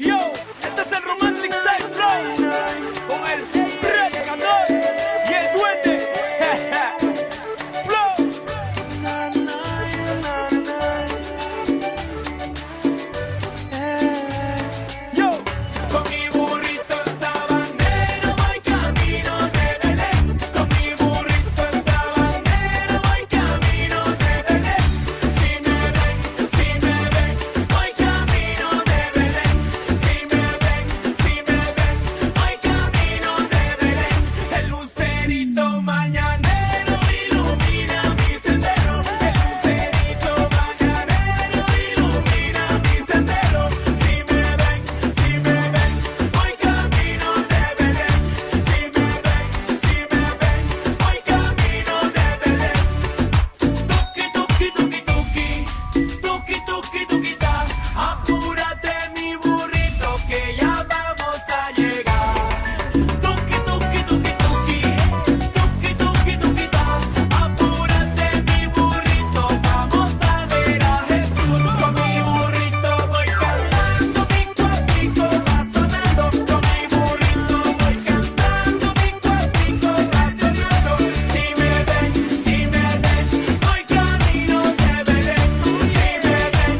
Yo, este es el Romantic Side Flow con el predicador y el duende. Flow. Yo, con mi burrito sabanero voy camino de Belén. Con mi burrito sabanero voy camino de Belén. Si me ven, voy camino de Belén. Si me ven, voy camino de Belén. El lucerito mañanero ilumina mi sendero. El lucerito mañanero ilumina mi sendero. Si me ven, voy camino de Belén. Si me ven, voy camino de Belén. Tuki, tuki, tuki, tuki, tuki, tuki, tuki, ta. Apúrate mi burrito que ya vamos a llegar. Tuki, tuki, tuki, tuki, tuki, tuki, tuki, ta. Apúrate mi burrito, vamos a ver a Jesús. Con mi burrito voy cantando, pico a pico va sonando. Con mi burrito voy cantando, pico a pico va sonando. Si me ven, voy camino de Belén. Si me ven,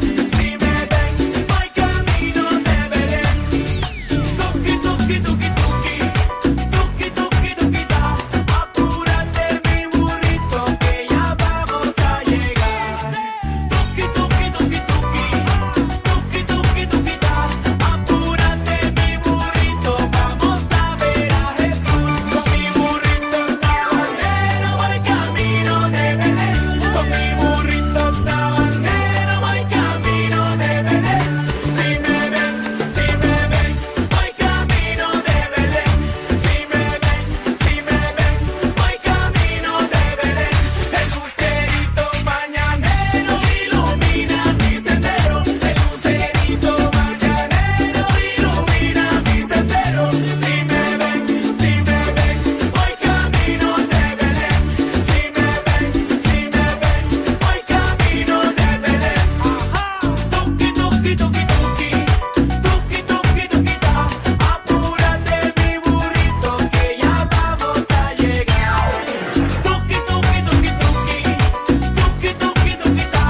voy camino de Belén. Tuki, tuki, tuki, tuki, tuki, tuki, tuki, ta. Apúrate mi burrito que ya vamos a llegar. Tuki, tuki, tuki, tuki, tuki, tuki, tuki, ta. Apúrate mi burrito, vamos a ver a Jesús. Con mi burrito sabanero voy camino de Belén. Con mi burrito sabanero voy camino de Belén. Si me ven, voy camino de Belén. Si me ven, voy camino de Belén. El lucerito mañanero ilumina mi sendero. El lucerito mañanero ilumina mi sendero. Si me ven, voy camino de Belén. Si me ven, voy camino de Belén. Tuki, tuki, tuki, tuki, tuki, tuki, tuki, ta. Apúrate mi burrito que ya vamos a llegar. Tuki, tuki, tuki, tuki, tuki, tuki, tuki, ta.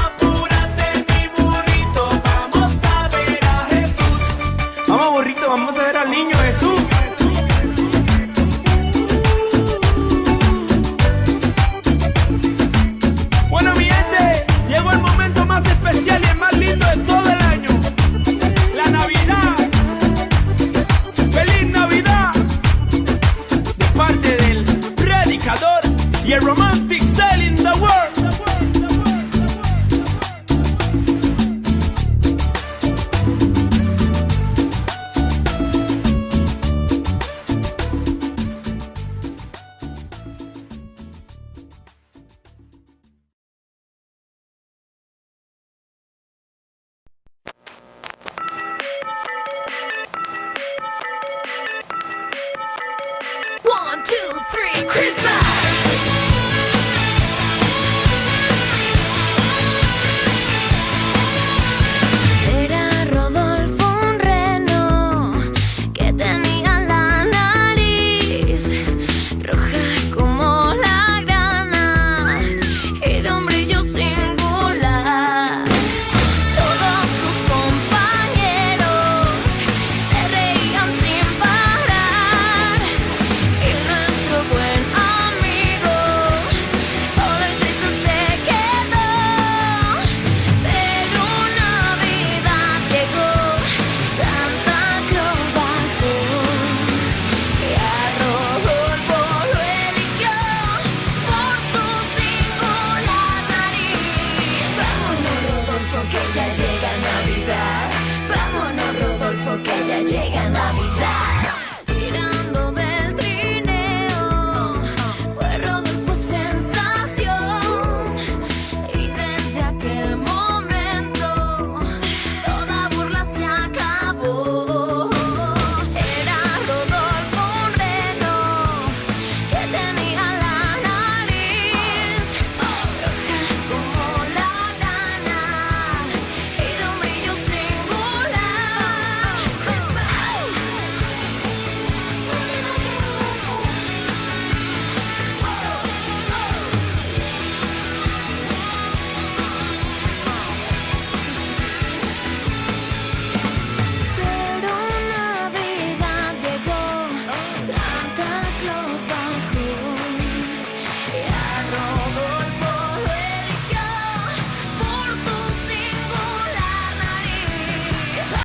Apúrate mi burrito, vamos a ver a Jesús. Vamos burrito, vamos a ver al niño Jesús. Bueno, mi gente, llegó el momento más especial y el más lindo de todo el año. La Navidad. ¡Feliz Navidad! De parte del predicador y el romantic style in the world. One, two, three, Christmas!